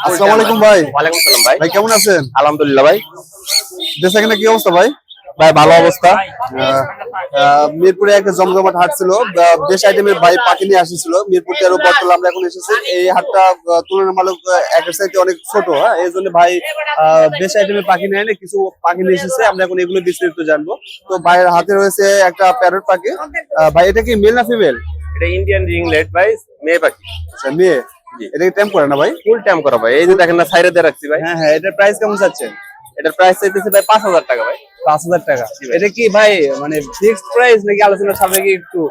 আসসালামু আলাইকুম ভাই। ওয়ালাইকুম সালাম ভাই। ভাই কেমন আছেন? আলহামদুলিল্লাহ ভাই। দেশে এখানে কি অবস্থা ভাই? ভাই ভালো অবস্থা। মিরপুরে একটা জমজমাট হাট ছিল, বেশ আইটেমের ভাই পাখি নিয়ে আসছিল। মিরপুর 13 বটতলা আমরা এখন এসেছি। এই হাটটা তুলনামূলক একের চাইতে অনেক ছোট, হ্যাঁ, এই জন্য ভাই বেশ আইটেমের পাখি নিয়ে এনে কিছু পাখি নিয়ে এসেছে। আমরা এখন এগুলো বিস্তারিত জানবো। তো ভাইয়ের হাতে রয়েছে একটা প্যারট পাখি। ভাই এটা কি মেল না ফিমেল? এটা ইন্ডিয়ান রিংলেট ভাই, মেয়ে পাখি। আচ্ছা, মেয়ে। এটা কি টেম করে না ভাই? ফুল টাইম করা ভাই। এই যে দেখেন না সাইডে দিয়ে রাখছি ভাই। হ্যাঁ হ্যাঁ, এটার প্রাইস কেমন চাচ্ছেন? এটার প্রাইস চাইতেছে ভাই 5000 টাকা ভাই। 5000 টাকা। এটা কি ভাই মানে ফিক্সড প্রাইস নাকি আলোচনার সাপেক্ষে একটু?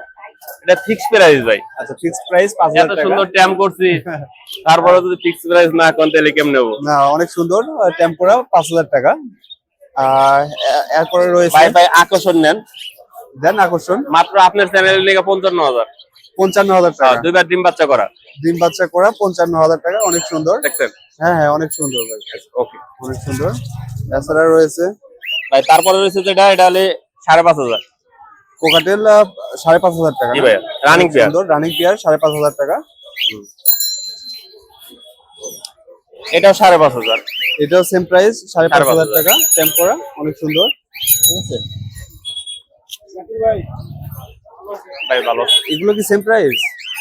এটা ফিক্সড প্রাইস ভাই। আচ্ছা, ফিক্সড প্রাইস 5000 এত টাকা। সুন্দর ট্যাম করছি, তারপরে যদি ফিক্সড প্রাইস না কোন তাহলে কেমনে নেব? না, অনেক সুন্দর টেম্পোরা 5000 টাকা। আর এরপরে রয়েছে ভাই ভাই আকর্ষণ নেন, দেন আকর্ষণ মাত্র আপনার চ্যানেলের লেগে 55000। 55000 টাকা। দুইবার ডিম বাচ্চা করা। ডিম বাচ্চা করা 55000 টাকা। অনেক সুন্দর। দেখছেন? হ্যাঁ হ্যাঁ, অনেক সুন্দর ভাই। ওকে, অনেক সুন্দর। এছাড়া রয়েছে ভাই তারপরে রয়েছে যেটা, এটা হলে 5500। কোকাটেল 5500 টাকা। জি ভাই, রানিং পেয়ার। সুন্দর রানিং পেয়ার 5500 টাকা। এটাও 5500। এটাও সেম প্রাইস 5500 টাকা। টেম্পোরা অনেক সুন্দর। ঠিক আছে ভাই ভালো। এগুলো কি সেম প্রাইস?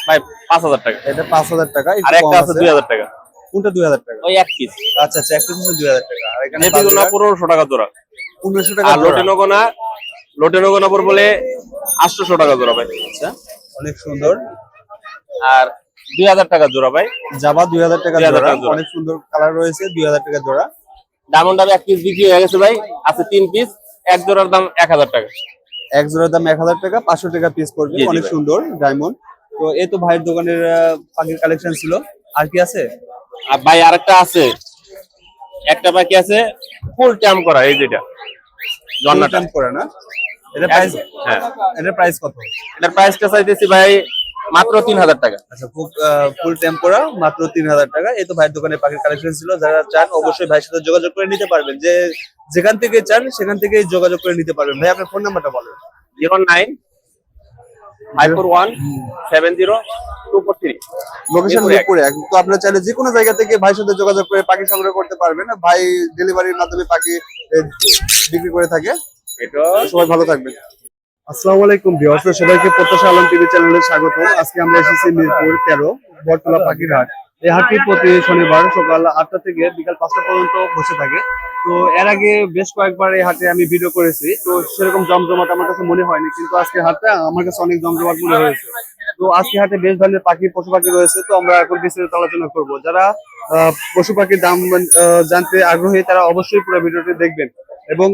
ভাই 5000 টাকা। এটা 5000 টাকা। আর একটা আছে 2000 টাকা। কোনটা 2000 টাকা? ওই এক পিস। আচ্ছা আচ্ছা, একটা পিস 2000 টাকা। আর এখানে নেপিগুলো 1500 টাকা জোড়া। 1500 টাকা আর জোড়া। লোটেনোগোনা পর বলে 800 টাকা জোড়া ভাই। আচ্ছা, অনেক সুন্দর। আর 2000 টাকা জোড়া ভাই। জাভা 2000 টাকা 2000 জোড়া। টাকা জোড়া। অনেক সুন্দর কালার রয়েছে। 2000 টাকা জোড়া। ডায়মন্ড এক পিস বিক্রি হয়ে গেছে ভাই, আছে 3 পিস। এক জোড়ার দাম 1000 টাকা। এক জোড়ার দাম 1000 টাকা, 500 টাকা পিস পড়বে। জি, জি অনেক ভাই। সুন্দর ডায়মন্ড। তো এই তো ভাইয়ের দোকানের পাখির কালেকশন ছিল। আর কি আছে? আর ভাই আরেকটা আছে, একটা বাকি আছে ফুল ট্যাম করা, এই যেটা জন্নাটা টাইম করে না? এটা প্রাইস? হ্যাঁ, এটা প্রাইস কত? এটার প্রাইসটা চাইতেছি ভাই মাত্র 3000 টাকা। আচ্ছা, ফুল টেম্পোরা মাত্র 3000 টাকা। এই তো ভাইয়ের দোকানে পাখির কালেকশন ছিল। যারা চান অবশ্যই ভাইয়ের সাথে যোগাযোগ করে নিতে পারবেন। যেখান থেকে চান সেখান থেকে যোগাযোগ করে নিতে পারবেন। ভাই আপনার ফোন নাম্বারটা বলেন। 0954170243। লোকেশন মিরপুরে। তো আপনারা চাইলে যে কোনো জায়গা থেকে ভাইয়ের সাথে যোগাযোগ করে পাখি সংগ্রহ করতে পারবেন। ভাই ডেলিভারির মাধ্যমে পাখি বিক্রি করে থাকে। এটা সবাই ভালো থাকবেন। আসসালামু আলাইকুম ভিউয়ার্স, সবাইকে প্রত্যাশা আলম টিভি চ্যানেলে স্বাগত। আজকে আমরা এসেছি মিরপুর 13 বটতলা পাখির হাট। এই হাটটি প্রতি শনিবার সকাল 8টা থেকে বিকাল 5টা পর্যন্ত বসে থাকে। তো এর আগে বেশ কয়েকবার এই হাটে আমি ভিডিও করেছি, তো সেরকম জমজমাট আমার কাছে মনে হয়নি, কিন্তু আজকে হাটটা আমার কাছে অনেক জমজমাট মনে হয়েছে। তো আজকে হাটে বেশ ধরনের পশু পাখি রয়েছে। তো আমরা এখন বিস্তারিত আলোচনা করব। যারা পশু পাখির দাম জানতে আগ্রহী তারা অবশ্যই পুরো ভিডিওটি দেখবেন এবং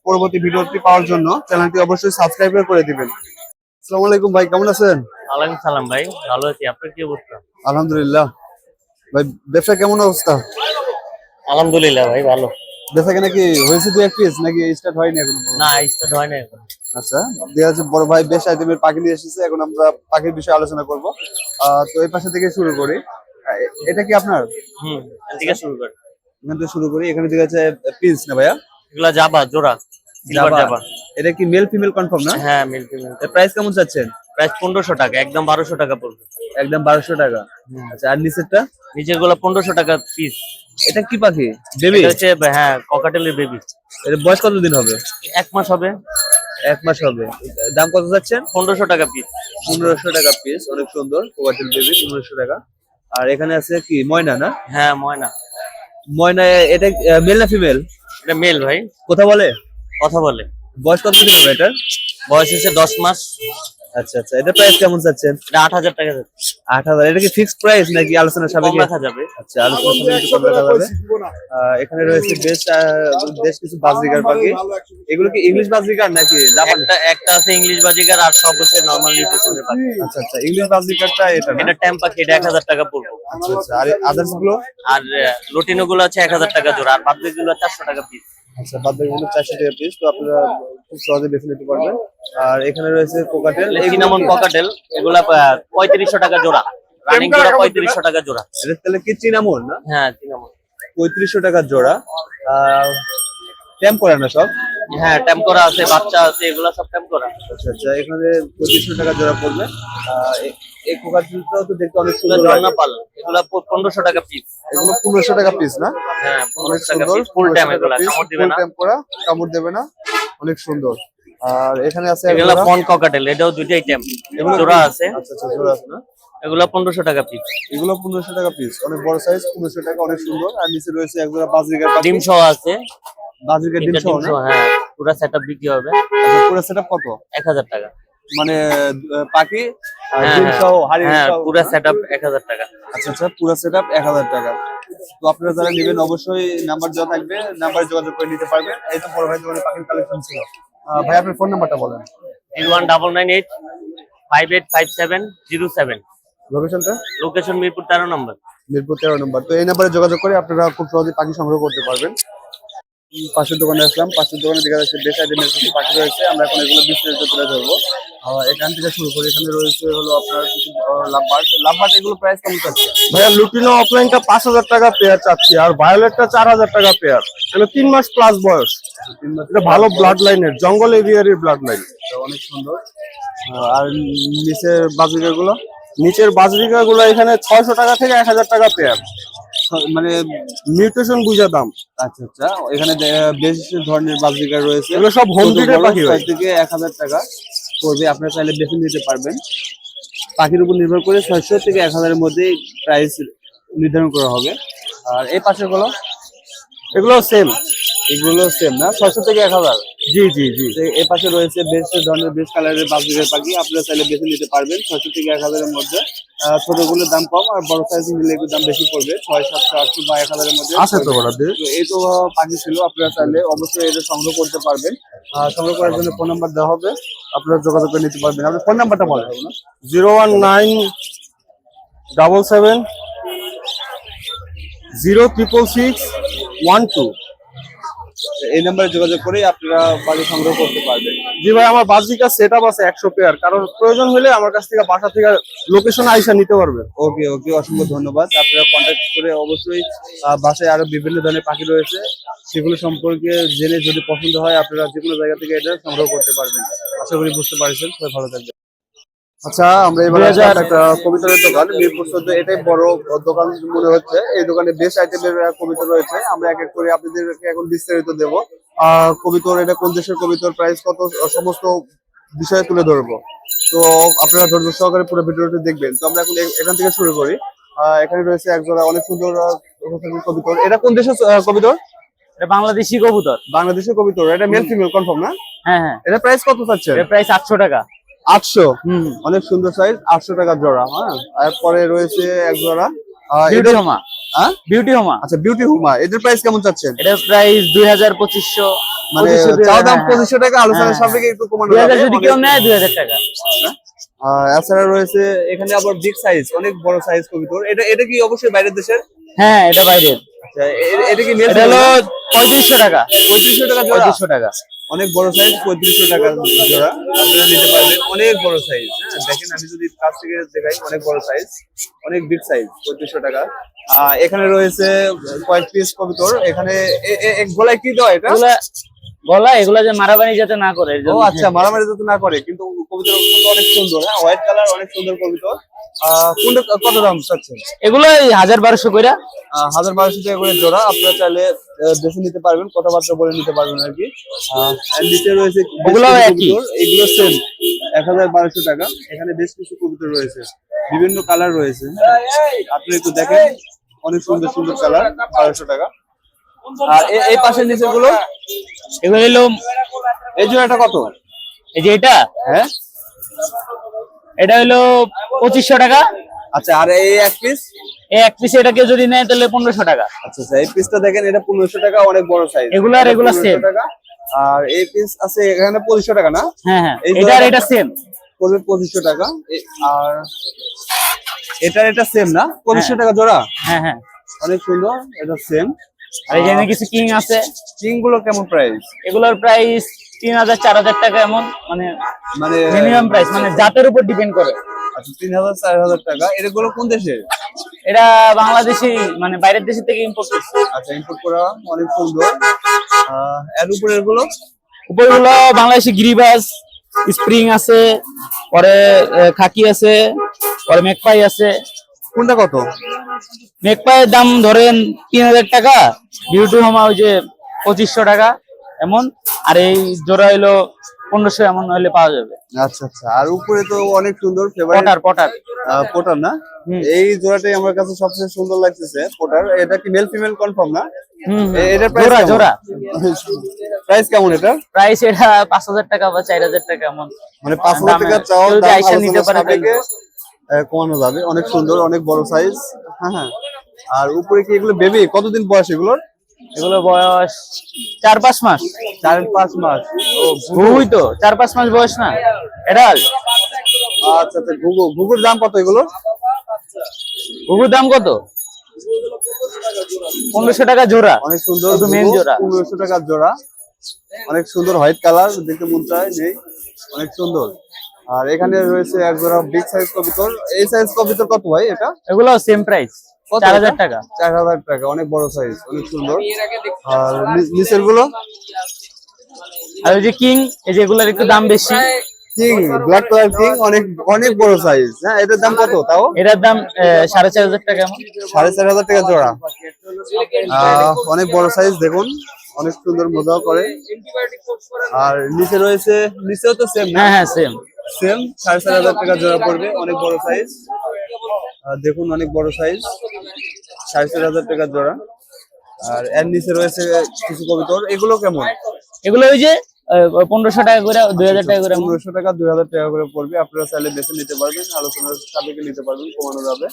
পরবর্তী ভিডিওটি পাওয়ার জন্য চ্যানেলটি অবশ্যই সাবস্ক্রাইব করে দিবেন। আসসালামু আলাইকুম ভাই, কেমন আছেন? ওয়ালাইকুম সালাম ভাই, ভালো আছি। আপনার কি অবস্থা? আলহামদুলিল্লাহ। ভাই ব্যবসা কেমন অবস্থা? আলহামদুলিল্লাহ ভাই, ভালো। ব্যবসা কেন কি হয়েছে দু এক পিস নাকি স্টার্ট হয়নি এখনো? না, স্টার্ট হয় না এখন। আচ্ছা, দেখা যাচ্ছে বড় ভাই বেশ আইটেমের পাখি নিয়ে এসেছে। এখন আমরা পাখির বিষয়ে আলোচনা করব। তো এই পাশে থেকে শুরু করি। এটা কি আপনার? ঠিক আছে, শুরু কর। এখান থেকে শুরু করি। এখানে দেখা যাচ্ছে পিস না ভাইয়া? এগুলা জাবা জোড়া, সিলভার জাবা। এটা কি মেল ফিমেল কনফার্ম না? হ্যাঁ, মেল ফিমেল। এর প্রাইস কেমন চাচ্ছেন? প্রাইস 1500 টাকা, একদম 1200 টাকা পড়বে। একদম 1200 টাকা। আচ্ছা, আর নিচেরটা? নিচের গুলো 1500 টাকা পিস। এটা কি পাখি? বেবি? এটা হচ্ছে হ্যাঁ, ককাটেলের বেবি। এর বয়স কতদিন হবে? 1 মাস হবে। 1 মাস হবে। দাম কত যাচ্ছেন? 1500 টাকা পিস। 1500 টাকা পিস। অনেক সুন্দর কোকাটেল বেবি, 1500 টাকা। আর এখানে আছে কি ময়না না? হ্যাঁ, ময়না। ময়না এটা মেল না ফিমেল? এটা মেল ভাই, কথা বলে? কথা বলে। বয়স কতদিন হবে এটার? বয়স হচ্ছে 10 মাস। আচ্ছা আচ্ছা, এটা প্রাইস কেমন চাচ্ছেন? এটা 8000 টাকা যাচ্ছে। 8000। এটা কি ফিক্সড প্রাইস নাকি আলোচনার কম সাপেক্ষে? রাখা যাবে। আচ্ছা, আলোচনার সাপেক্ষে কম রাখা যাবে। এখানে রয়েছে বেশ কিছু বাজরিকার পাখি। এগুলো কি ইংলিশ বাজরিকার নাকি জাপানি? একটা আছে ইংলিশ বাজিকার, আর সব হচ্ছে নরমাল নিউট্রিশনের পাখি। আচ্ছা আচ্ছা, ইংলিশ বাজরিকারটা এটা না? এটা ট্যাম পাখি, এটা 1000 টাকা পড়বে। আচ্ছা আচ্ছা, আর আদার্স গুলো? আর লটিনো গুলো আছে 1000 টাকা জোড়া, আর বাদ গুলো 400 টাকা পিস। আচ্ছা, বাদ বাকিগুলো 400 টাকা পিস। তো আপনারা খুব সহজে বেছে নিতে পারবেন। আর এখানে রয়েছে কোকাটেল, সিনামন ককাটেল, এগুলা 3500 টাকা জোড়া। রানিং জোড়া 3500 টাকা জোড়া। এটা তাহলে কি চিনামন না? হ্যাঁ, সিনামন। 3500 টাকা জোড়া। ট্যাম্প করে না সব? হ্যাঁ ট্যাম্প করা আছে, বাচ্চা আছে, এগুলা সব ট্যাম্প করা। আচ্ছা আচ্ছা, এখানে 2500 টাকা জোড়া পড়বে। এই কোকাটেলটাও তো দেখতে অনেক সুন্দর লাগে। ঝর্ণা পাল, এগুলা 1500 টাকা পিস। এগুলো 1500 টাকা পিস না? হ্যাঁ অনেক 1500 টাকা সুন্দর, পিস, ফুল ট্যাম্প এগুলা, কামড় দিবে ফুল না। ট্যাম্প করা, কামড় দেবে না, অনেক সুন্দর। আর এখানে আছে এগুলা ফন ককাটেল, এটাও দুইটাই ট্যাম্প, জোড়া আছে। আচ্ছা আচ্ছা, জোড়া আছে না? এগুলা 1500 টাকা পিস। এগুলো 1500 টাকা পিস, অনেক বড় সাইজ, 1500 টাকা, অনেক সুন্দর। আর নিচে রয়েছে একজোড়া বাজরিকার পাখি। ডিম সহ আছে, বাজরিকার ডিম সহ না? হ্যাঁ পুরো সেটআপ বিক্রি হবে। আচ্ছা, পুরো সেটআপ কত? 1000 টাকা। মানে পাখি আর হ্যাঁ, ডিম হ্যাঁ। সহ, হাড়ি হ্যাঁ সহ? পুরো সেটআপ 1000 টাকা। আচ্ছা আচ্ছা, পুরো সেটআপ 1000 টাকা। তো আপনারা যারা নেবেন অবশ্যই নাম্বার দেওয়া থাকবে, নাম্বারে যোগাযোগ করে নিতে পারবেন। এই তো বড় ভাই দোকানে পাখির কালেকশন ছিল। ভাই আপনার ফোন নাম্বারটা বলেন। 01998 585707। লোকেশনটা? লোকেশন মিরপুর 13 নম্বর। মিরপুর 13 নম্বর। তো এই নাম্বারে যোগাযোগ করে আপনারা খুব সহজে পাখি সংগ্রহ করতে পারবেন। পাশের দোকানে আসলাম, পাশের দোকানে দেখা যাচ্ছে বেশ আইটেমের কিছু পাখি রয়েছে। আমরা এখন এগুলো বিস্তারিত তুলে ধরবো। এখান থেকে শুরু করি। এখানে রয়েছে হলো আপনার কিছু লাভবার্ড। লাভবার্ড এগুলো প্রাইস কেমন চাচ্ছে? ভাইয়া লুটিনো অফলাইনটা 5000 টাকা পেয়ার চাচ্ছি, আর ভায়োলেটটা 4000 টাকা পেয়ার। এটা 3 মাস প্লাস বয়স। 3 মাস। এটা ভালো ব্লাড লাইনের, জঙ্গল এরিয়ার ব্লাড লাইন। অনেক সুন্দর। আর নিচের বাজুকা গুলো? নিচের বাজরিকা গুলো এখানে 600 টাকা থেকে 1000 টাকা পেয়ার, মানে মিউটেশন বুঝা দাম। আচ্ছা আচ্ছা, এখানে বেশ ধরনের বাজরিকা রয়েছে। এগুলো সব হোম ছোট ব্রিডের বড় পাখি হয়। 6 থেকে 1000 টাকা পড়বে, আপনারা চাইলে বেছে নিতে পারবেন। পাখির উপর নির্ভর করে 600 থেকে 1000 এর মধ্যে প্রাইস নির্ধারণ করা হবে। আর এই পাশের গুলো? এগুলো সেম। এগুলো সেম না, 600 থেকে 1000? জি জি জি। এই পাশে রয়েছে বেশ ধরনের, বেশ কালারের বাজরিকার পাখি, আপনারা চাইলে বেছে নিতে পারবেন 600 থেকে 1000 এর মধ্যে। ছোটগুলোর দাম কম, আর বড় সাইজ নিলে এগুলোর দাম বেশি পড়বে, 600, 700, 800 বা 1000 এর মধ্যে আছে তো ওরা দিয়ে। তো এই তো পাখি ছিল, আপনারা চাইলে অবশ্যই এটা সংগ্রহ করতে পারবেন। সংগ্রহ করার জন্য ফোন নাম্বার দেওয়া হবে, আপনারা যোগাযোগ করে নিতে পারবেন। আপনার ফোন নাম্বারটা বলেন। 01977 06661 এই নাম্বারে যোগাযোগ করে আপনারা পাখি সংগ্রহ করতে পারবেন। জি ভাই, আমার বাজরিকা সেটআপ আছে 100 পেয়ার, কারণ প্রয়োজন হলে আমার কাছ থেকে বাসা থেকে লোকেশন আইসা নিতে পারবে। ওকে ওকে, অসংখ্য ধন্যবাদ। আপনারা কন্ট্যাক্ট করে অবশ্যই বাসায় আরো বিভিন্ন ধরনের পাখি রয়েছে, সেগুলো সম্পর্কে জেনে যদি পছন্দ হয় আপনারা যে কোনো জায়গা থেকে এটা সংগ্রহ করতে পারবেন। আশা করি বুঝতে পারছেন, সবাই ভালো থাকবেন। আচ্ছা, আমরা এবার আসলাম একটা কবিতরের দোকান, মিরপুর 14। এটাই বড় দোকান মনে হচ্ছে। এই দোকানে বেশ আইটেমের কবিতর রয়েছে। আমরা এক এক করে আপনাদেরকে এখন বিস্তারিত দেব। কবিতর, এটা কোন দেশের কবিতর, প্রাইস কত, সমস্ত বিষয়ে তুলে ধরবো। তো আপনারা ধৈর্য সহকারে পুরো ভিডিওটি দেখবেন। তো আমরা এখন এখান থেকে শুরু করি। এখানে রয়েছে একজোড়া অনেক সুন্দর কবিতর। এটা কোন দেশের কবিতর? এটা বাংলাদেশি কবুতর। বাংলাদেশের কবিতর। এটা মেল ফিমেল কনফার্ম না? হ্যাঁ হ্যাঁ। এটা প্রাইস কত চাচ্ছে? এর প্রাইস 800 টাকা। 800? অনেক সুন্দর সাইজ, 800 টাকা জোড়া। হ্যাঁ, এরপরে রয়েছে এক জোড়া বিউটি হোমা। হ্যাঁ, বিউটি হোমা। আচ্ছা, বিউটি হুমা। এদের প্রাইস কেমন চাচ্ছেন? এটার প্রাইস 2000, 2500। মানে 2500 চাও দাম হ্যাঁ। 2500 টাকা, আলোচনার হ্যাঁ। সাপেক্ষে একটু কমানো 2000 যাবে। যদি কেউ নেয় 2000 টাকা। এছাড়া রয়েছে এখানে আবার বিগ সাইজ, অনেক বড় সাইজ কবিতর। এটা কি অবশ্যই বাইরের দেশের? হ্যাঁ এটা বাইরের। আচ্ছা, এটা কি মেল? এটা হলো 3500 টাকা। 3500 টাকা জোড়া? 3500 টাকা। অনেক বড় সাইজ, 3500 টাকা জোড়া, আপনারা নিতে পারবেন। অনেক বড় সাইজ। হ্যাঁ, দেখেন, আমি যদি কাছ থেকে দেখাই, অনেক বড় সাইজ, অনেক বিগ সাইজ, 3500 টাকা। এখানে রয়েছে কয়েক পিস কবিতর। এখানে এক গলায় কি দেওয়া এটা? গলা এগুলা যে মারামারি যাতে না করে। ও আচ্ছা, মারামারি যাতে না করে, কিন্তু কবিতর কিন্তু অনেক সুন্দর। হ্যাঁ, হোয়াইট কালার, অনেক সুন্দর কবিতর। কোনটা কত দাম চাচ্ছেন? এগুলো 1000-1200 কইরা। 1200 টাকা করে জোড়া। আপনারা চাইলে বেছে নিতে পারবেন, কথাবার্তা বলে নিতে পারবেন আর কি। আর নিচে রয়েছে ওগুলো বেশ কিছু একই। কবুতর, এগুলো সেম 1200 টাকা। এখানে বেশ কিছু কবুতর রয়েছে, বিভিন্ন কালার রয়েছে। আপনি একটু দেখেন, অনেক সুন্দর সুন্দর কালার, 1200 টাকা। আর এই পাশের নিচে গুলো, এগুলো হলো এই জোড়াটা কত? এই যে এটা, হ্যাঁ, এটা হলো 2500 টাকা। আচ্ছা, আর এই এক পিস? এই এক পিস এটাকে যদি নেয় তাহলে 1500 টাকা। আচ্ছা আচ্ছা, এই পিসটা দেখেন, এটা 1500 টাকা, অনেক বড় সাইজ। এগুলো আর এগুলো সেম। আর এই পিস আছে এখানে 2500 টাকা না? হ্যাঁ হ্যাঁ, এই এটা আর এটা সেম। পড়বে 2500 টাকা। আর এটা সেম না? 2500 টাকা জোড়া? হ্যাঁ হ্যাঁ। অনেক সুন্দর, এটা সেম। আর এখানে কিছু কিং আছে। কিং গুলো কেমন প্রাইস? এগুলোর প্রাইস 3000-4000 টাকা, এমন মানে মানে মিনিমাম প্রাইস, মানে জাতের উপর ডিপেন্ড করে। আচ্ছা, 3000-4000 টাকা। এগুলো কোন দেশের? এটা বাংলাদেশি, মানে বাইরের দেশ থেকে ইম্পোর্ট করছে। আচ্ছা, ইম্পোর্ট করা, অনেক সুন্দর। এর উপরে এগুলো উপরগুলো বাংলাদেশি গিরিবাজ, স্প্রিং আছে, পরে খাকি আছে, পরে মেকপাই আছে। কোনটা কত? মেকপাইয়ের দাম ধরেন 3000 টাকা, বিউটি হোমা ওই যে 2500 টাকা এমন, আর এই জোড়া হইলো 1500 এমন হলে পাওয়া যাবে। আচ্ছা আচ্ছা। আর উপরে তো অনেক সুন্দর ফেভারিট পটার পটার পোটার না? এই জোড়াটাই আমার কাছে সবচেয়ে সুন্দর লাগতেছে পোটার। এটা কি মেল ফিমেল কনফার্ম না? এটার প্রাইস জোড়া জোড়া প্রাইস কেমন এটা? প্রাইস এটা 5000 টাকা বা 4000 টাকা এমন। মানে 5000 টাকা চাও কেউ যদি দাম আইসা নিতে পারে সাপেক্ষে কমানো যাবে। অনেক সুন্দর, অনেক বড় সাইজ। হ্যাঁ হ্যাঁ। আর উপরে কি এগুলো বেবি? কতদিন বয়স এগুলোর? এগুলো বয়স 4-5 মাস। 4-5 মাস। ও ঘুঘুই তো 4-5 মাস বয়স না এটা। আচ্ছা আচ্ছা। ঘুঘুর দাম কত এগুলো? ঘুঘুর দাম কত? 1500 টাকা জোড়া। অনেক সুন্দর মেন জোড়া 1500 টাকা জোড়া। অনেক সুন্দর হোয়াইট কালার, দেখতে মন চায় নেই, অনেক সুন্দর। আর এখানে রয়েছে এক জোড়া বিগ সাইজ কবুতর। এই সাইজ কবুতর কত ভাই এটা? এগুলো সেম প্রাইস 4000 টাকা। 4000 টাকা, অনেক বড় সাইজ, অনেক সুন্দর। আর নিচের গুলো? আর ওই যে কিং, এই যে এগুলোর একটু দাম বেশি। কিং, ব্ল্যাক কালার কিং, অনেক অনেক বড় সাইজ। হ্যাঁ, এটার দাম কত তাও? এটার দাম 4500 টাকা এমন। 4500 টাকা জোড়া। অনেক বড় সাইজ, দেখুন অনেক সুন্দর মজাও করে। আর নিচে রয়েছে, নিচেও তো সেম না? হ্যাঁ হ্যাঁ সেম সেম 4500 টাকা জোড়া পড়বে, অনেক বড় সাইজ। দেখুন অনেক বড় সাইজ, 4500 টাকা জোড়া। আর এর নিচে রয়েছে কিছু কবুতর। এগুলো কেমন? এগুলো ওই যে 1500 টাকা করে, 2000 টাকা করে। 1500 টাকা 2000 টাকা করে পড়বে। আপনারা চাইলে বেছে নিতে পারবেন, আলোচনার সাপেক্ষে নিতে পারবেন, কমানো যাবে।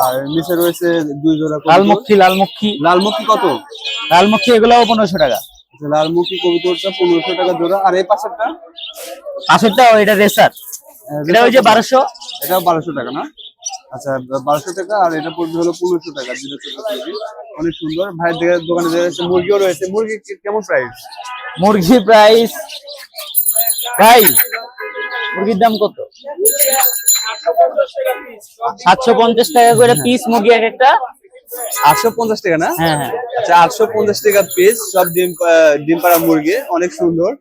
আর নিচে রয়েছে 2 জোড়া লালমুখী লালমুখী লালমুখী কত? লালমুখী এগুলাও 1500 টাকা। আচ্ছা, লালমুখী কবুতরটা 1500 টাকা জোড়া। আর এই পাশেরটা? পাশেরটা এটা রেসার, এটা ওই যে 1200। এটা 1200 টাকা না? আচ্ছা, 1200 টাকা। আর এটা পড়বে হলো 1500 টাকা। যেটা ছোট মুরগি, অনেক সুন্দর। ভাই দোকানে রয়েছে মুরগিও রয়েছে। মুরগি কেমন প্রাইস? মুরগি প্রাইস ভাই, মুরগির দাম কত? 750 টাকা করে পিস মুরগি এক একটা। 850 টাকা না? হ্যাঁ হ্যাঁ। আচ্ছা, 850 টাকা পিস, সব ডিম পাড়া মুরগি, অনেক সুন্দর।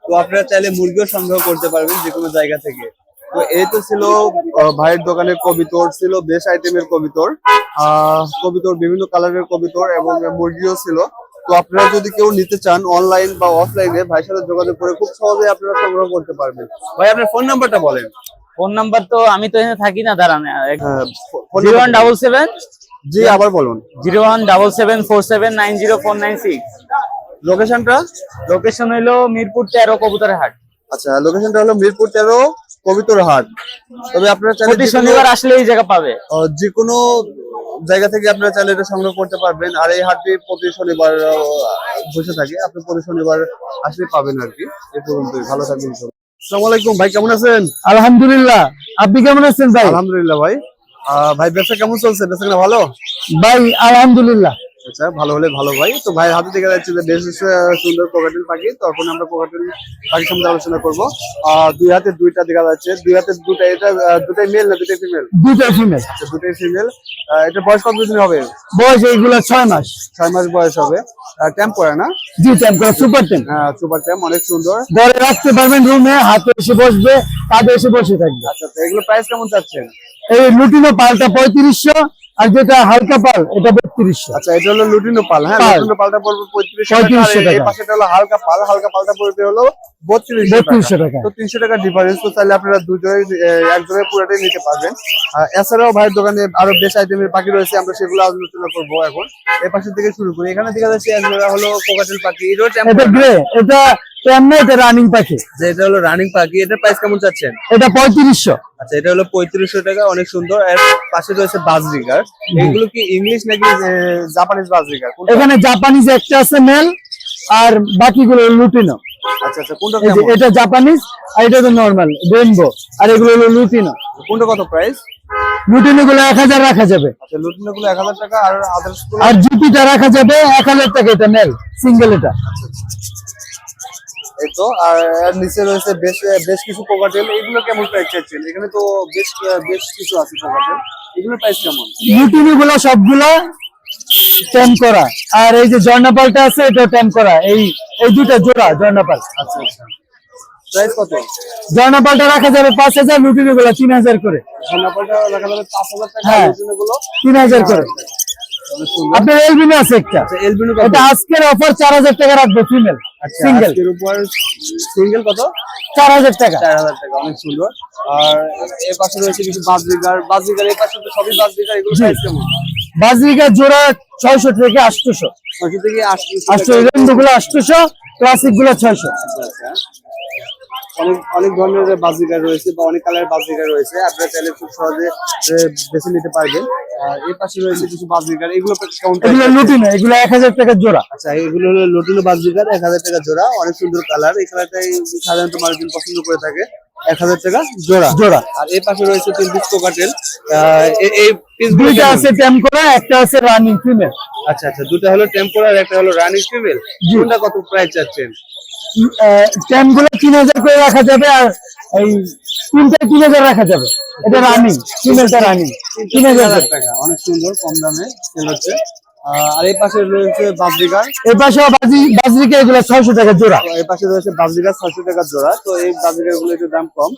তো আপনারা চাইলে মুরগিও সংগ্রহ করতে পারবেন যে কোনো জায়গা থেকে। তো এই তো ছিল ভাইয়ের দোকানের কবিতর, ছিল বেশ আইটেমের কবিতর। কবিতর বিভিন্ন কালারের কবিতর এবং মুরগিও ছিল। তো আপনারা যদি কেউ নিতে চান অনলাইন বা অফলাইনে, ভাইয়ের সাথে যোগাযোগ করে খুব সহজে আপনারা সংগ্রহ করতে পারবেন। ভাই, আপনার ফোন নাম্বারটা বলেন। ফোন নাম্বার তো আমি তো এখানে থাকি না, দাঁড়ান। হ্যাঁ, 0177। জি, আবার বলুন। 01774790496। লোকেশনটা? লোকেশন হইলো মিরপুর 13 কবুতরের হাট। আচ্ছা, লোকেশনটা হলো মিরপুর 13 কবিতর হাট। তবে আপনারা চাইলে প্রতি শনিবার আসলে এই জায়গা পাবে। যে কোনো জায়গা থেকে আপনারা চাইলে এটা সংগ্রহ করতে পারবেন। আর এই হাটটি প্রতি শনিবার বসে থাকে, আপনি প্রতি শনিবার আসলে পাবেন আর কি। এই পর্যন্তই, ভালো থাকবেন সবাই। আসসালামু আলাইকুম ভাই, কেমন আছেন? আলহামদুলিল্লাহ, আপনি কেমন আছেন ভাই? আলহামদুলিল্লাহ ভাই। ভাই, ব্যবসা কেমন চলছে? ব্যবসা কেনা ভালো? ভাই আলহামদুলিল্লাহ। আচ্ছা, ভালো হলে ভালো ভাই। তো ভাইয়ের হাতে দেখা যাচ্ছে যে বেশ সুন্দর কোকাটেল পাখি। তখন আমরা কোকাটেল পাখির সম্বন্ধে আলোচনা করবো। দুই হাতে দুইটা দেখা যাচ্ছে, দুই হাতে দুটা। এটা দুটাই মেল না দুটাই ফিমেল? দুইটা ফিমেল। আচ্ছা, দুটাই ফিমেল। এটা বয়স কতদিন হবে? বয়স এইগুলো 6 মাস। 6 মাস বয়স হবে। ট্যাম্প করে না? জি, ট্যাম্প করা, সুপার ট্যাম্প। সুপার ট্যাম্প, অনেক সুন্দর। ঘরে রাখতে পারবেন, রুমে হাতে এসে বসবে, কাঁধে এসে বসে থাকবে। আচ্ছা, তো এগুলো প্রাইস কেমন চাচ্ছেন? এই লুটিনো পালটা 3500, আর যেটা হালকা পাল এটা 3200। আচ্ছা, এটা হলো লুটিনো পাল। হ্যাঁ, লুটিনো পালটা পড়বে 3500 টাকা। এই পাশেটা হলো হালকা পাল, হালকা পালটা পড়বে হলো 3200 টাকা। তো 300 টাকা ডিফারেন্স। তো চাইলে আপনারা এক জোড়ায় পুরোটাই নিতে পারবেন। এছাড়াও ভাইয়ের দোকানে আরো বেশ আইটেমের পাখি রয়েছে, আমরা সেগুলো আলোচনা করবো এখন। এই পাশে থেকে শুরু করি। এখানে দেখা যাচ্ছে এক জোড়া হলো কোকাটেল পাখি। এটা গ্রে, এটা এমনি, এটা রানিং পাখি। এটা হলো রানিং পাখি। এটার প্রাইস কেমন চাচ্ছেন? এটা 3500। আচ্ছা, এটা হলো 3500 টাকা, অনেক সুন্দর। এর পাশে রয়েছে বাজরিগার। এগুলো কি ইংলিশ নাকি জাপানিজ বাজরিগার? এখানে জাপানিজ একটা আছে মেল, আর বাকিগুলো লুটিনো। আচ্ছা আচ্ছা, কোনটা কেমন? এটা জাপানিজ, আর এটা তো নরমাল রেইনবো, আর এগুলো হলো লুটিনো। কোনটা কত প্রাইস? লুটিনো গুলো 1000 রাখা যাবে। আচ্ছা, লুটিনো গুলো 1000 টাকা, আর আদার্স গুলো? আর জুপিটা রাখা যাবে 1000 টাকা। এটা মেল সিঙ্গেল এটা। এই তো। আর এর নিচে রয়েছে বেশ বেশ কিছু কোকাটেল। এগুলো কেমন প্রাইস চাচ্ছেন? এখানে তো বেশ বেশ কিছু আছে কোকাটেল। এগুলোর প্রাইস কেমন? লুটিনো গুলো সবগুলো ট্যাম করা, আর এই যে জর্নাপালটা আছে এটা ট্যাম করা। এই দুইটা জোড়া জর্নাপাল। আচ্ছা আচ্ছা, প্রাইস কত? জর্নাপালটা রাখা যাবে 5,000, লুটিনো গুলো 3,000 করে। সোনাপাটা রাখা যাবে 5,000 টাকা, হ্যাঁ। লুটিনো গুলো 3,000 করে। অনেক সুন্দর। আপনার এলবিনো আছে একটা, আচ্ছা, এলবিনো এটা আজকের অফার 4,000 টাকা রাখবো, ফিমেল সিঙ্গেল। এর উপর সিঙ্গেল কত? 4,000 টাকা। 4,000 টাকা, অনেক সুন্দর। আর এর পাশে রয়েছে কিছু বাজরিগার, এই পাশে তো সবই বাজরিগার, এগুলো জি। প্রাইস কেমন? বাজরিকা জোড়া 600 থেকে 800। 600 থেকে 800 800, গুলো 800, ক্লাসিক গুলো 600। আচ্ছা। অনেক অনেক ধরনের বাজরিগার রয়েছে বা অনেক কালারের বাজরিগার রয়েছে, আপনারা চাইলে খুব সহজে বেছে নিতে পারবেন। আর এই পাশে রয়েছে কিছু বাজরিগার, এগুলো কেমন? এগুলো লুটিনো, এগুলো 1,000 টাকা জোড়া। আচ্ছা, এগুলো হলো লুটিনো বাজরিগার, 1,000 টাকা জোড়া, অনেক সুন্দর কালার। এই কালারটাই সাধারণত মানুষজন পছন্দ করে থাকে, 1,000 টাকা জোড়া। আর এই পাশে রয়েছে 3 পিস কোকাটেল, এই পিসগুলো দুইটা আছে ট্যাম করা, একটা আছে রানিং ফিমেল। আচ্ছা, দুটো হলো টেম্পোরারি, একটা হলো রানিং ফিমেল। কোনটা কত প্রাইস চাচ্ছেন? ট্যাম গুলো 3,000 করে রাখা যাবে, আর এই তিনটা 3,000 রাখা যাবে। এটা রানিং, ফিমেলটা রানিং 3,000 টাকা, অনেক সুন্দর, কম দামে সেল হচ্ছে। আর এই পাশে রয়েছে বাজরিগার, এই পাশে বাজরিকা, এগুলো 600 টাকা জোড়া। এই পাশে রয়েছে বাজরিগার 600 টাকা জোড়া। তো এই বাজরিগার গুলো একটু দাম কম,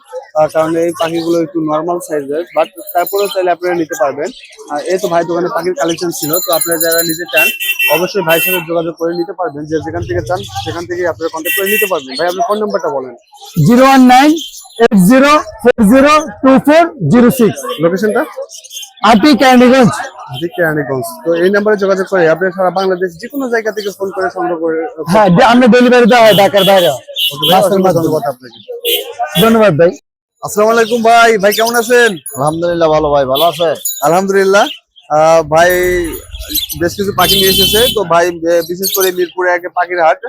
কারণ এই পাখিগুলো একটু নর্মাল সাইজের, বাট তারপরেও চাইলে আপনারা নিতে পারবেন। আর এই তো ভাই দোকানে পাখির কালেকশন ছিল, তো আপনারা যারা নিতে চান অবশ্যই ভাইয়ের সাথে যোগাযোগ করে নিতে পারবেন। যেখান থেকে চান সেখান থেকে আপনারা কন্ট্যাক্ট করে নিতে পারবেন। ভাই, আপনার ফোন নাম্বারটা বলেন। 01980402406। লোকেশনটা? আটি ক্যান্ডিগঞ্জ। কেরানীগঞ্জ। তো এই নাম্বারে যোগাযোগ করে আপনি সারা বাংলাদেশ যে কোনো জায়গা থেকে ফোন করে সংগ্রহ করে। হ্যাঁ, আমরা ডেলিভারি দেওয়া হয় ঢাকার বাইরে। ধন্যবাদ আপনাকে। ধন্যবাদ ভাই। আসসালামু আলাইকুম ভাই, কেমন আছেন? আলহামদুলিল্লাহ ভালো ভাই, ভালো আছে? আলহামদুলিল্লাহ। ভাই বেশ কিছু পাখি নিয়ে এসেছে। তো ভাই বিশেষ করে মিরপুরে একটা পাখির হাট,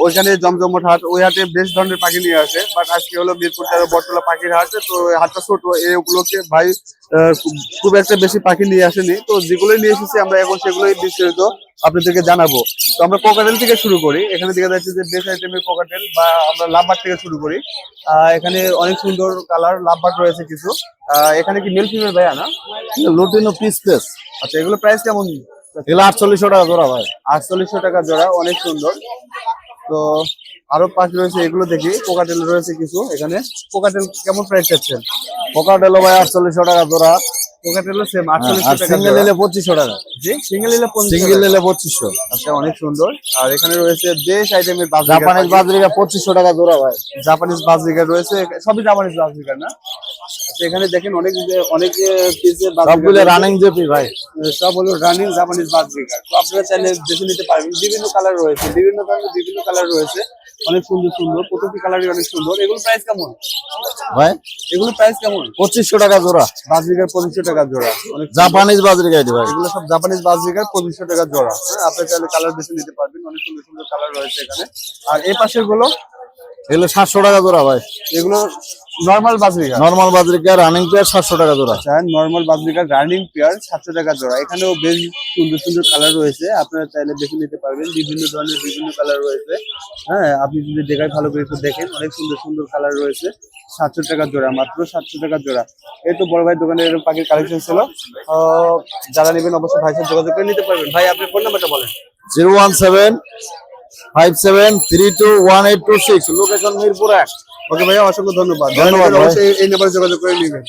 ওইখানে জমজমট হাট, ওই হাটে বেশ ধরনের পাখি নিয়ে আসে। বাট আজকে হলো মিরপুর 13 বটতলা পাখির হাট। তো হাটটা ছোট, এই উপলক্ষে ভাই খুব একটা বেশি পাখি নিয়ে আসেনি। তো যেগুলোই নিয়ে এসেছি আমরা এখন সেগুলোই বিস্তারিত আপনাদেরকে জানাবো। তো আমরা কোকাটেল থেকে শুরু করি। এখানে দেখা যাচ্ছে যে বেশ আইটেমের কোকাটেল, বা আমরা লাভবার্ড থেকে শুরু করি। এখানে অনেক সুন্দর কালার লাভবার্ড রয়েছে কিছু। এখানে কি মেল ফিমেল ভাইয়া না? Lutino piece. আচ্ছা, এগুলো প্রাইস কেমন? এগুলো 4800 টাকা জোড়া ভাই। 4800 টাকা জোড়া, অনেক সুন্দর। তো আরো পাখি রয়েছে, এগুলো দেখি। কোকাটেল রয়েছে কিছু এখানে। কোকাটেল কেমন প্রাইস চাচ্ছেন? কোকাটেল ভাই 4800 টাকা জোড়া। কোকাটেলও সেম 4800 টাকা। সিঙ্গেল নিলে 2500 টাকা। জি, সিঙ্গেল নিলে 2500। সিঙ্গেল নিলে 2500। আচ্ছা, অনেক সুন্দর। আর এখানে রয়েছে বেশ আইটেমের জাপানিজ বাজরিকা 2500 টাকা জোড়া ভাই। জাপানিজ বাজরিগার রয়েছে, সবই জাপানিজ বাজরিগার না? আচ্ছা, এখানে দেখেন অনেক পিসের সবগুলো রানিং জেপি ভাই। সব হলো রানিং জাপানিজ বাজরিগার। তো আপনারা চাইলে বেছে নিতে পারবেন। বিভিন্ন কালার রয়েছে, বিভিন্ন ধরনের বিভিন্ন কালার রয়েছে, অনেক সুন্দর সুন্দর, প্রতিটি কালারই অনেক সুন্দর। এগুলো প্রাইস কেমন ভাই? এগুলো প্রাইস কেমন? 2500 টাকা জোড়া। বাজরিগার 2500 টাকা জোড়া, অনেক জাপানিজ বাজরিকা এটি ভাই। এগুলো সব জাপানিজ বাজরিগার 2500 টাকা জোড়া। হ্যাঁ, আপনি চাইলে কালার বেছে নিতে পারবেন, অনেক সুন্দর সুন্দর কালার রয়েছে এখানে। আর এই পাশের গুলো, এগুলো 700 টাকা জোড়া ভাই। এগুলো normal budgerigar. Normal budgerigar running pair 700 টাকা জোড়া। আচ্ছা, নরমাল বাজরিগার রানিং পেয়ার 700 টাকা জোড়া। এখানেও বেশ সুন্দর সুন্দর কালার রয়েছে, আপনারা চাইলে বেছে নিতে পারবেন। বিভিন্ন ধরনের বিভিন্ন কালার রয়েছে। হ্যাঁ, আপনি যদি দেখায় ভালো করে একটু দেখেন, অনেক সুন্দর সুন্দর কালার রয়েছে। 700 টাকা জোড়া, মাত্র 700 টাকা জোড়া। এই তো বড় ভাই দোকানে এরকম পাখির কালেকশন ছিল। যারা নেবেন অবশ্যই ভাইয়ের সাথে যোগাযোগ করে নিতে পারবেন। ভাই, আপনি ফোন নাম্বারটা বলেন। 01757321826, লোকেশন মিরপুর 1। ওকে ভাইয়া, অসংখ্য ধন্যবাদ। ধন্যবাদ ভাই। অবশ্যই এই নাম্বারে যোগাযোগ করে নেবেন।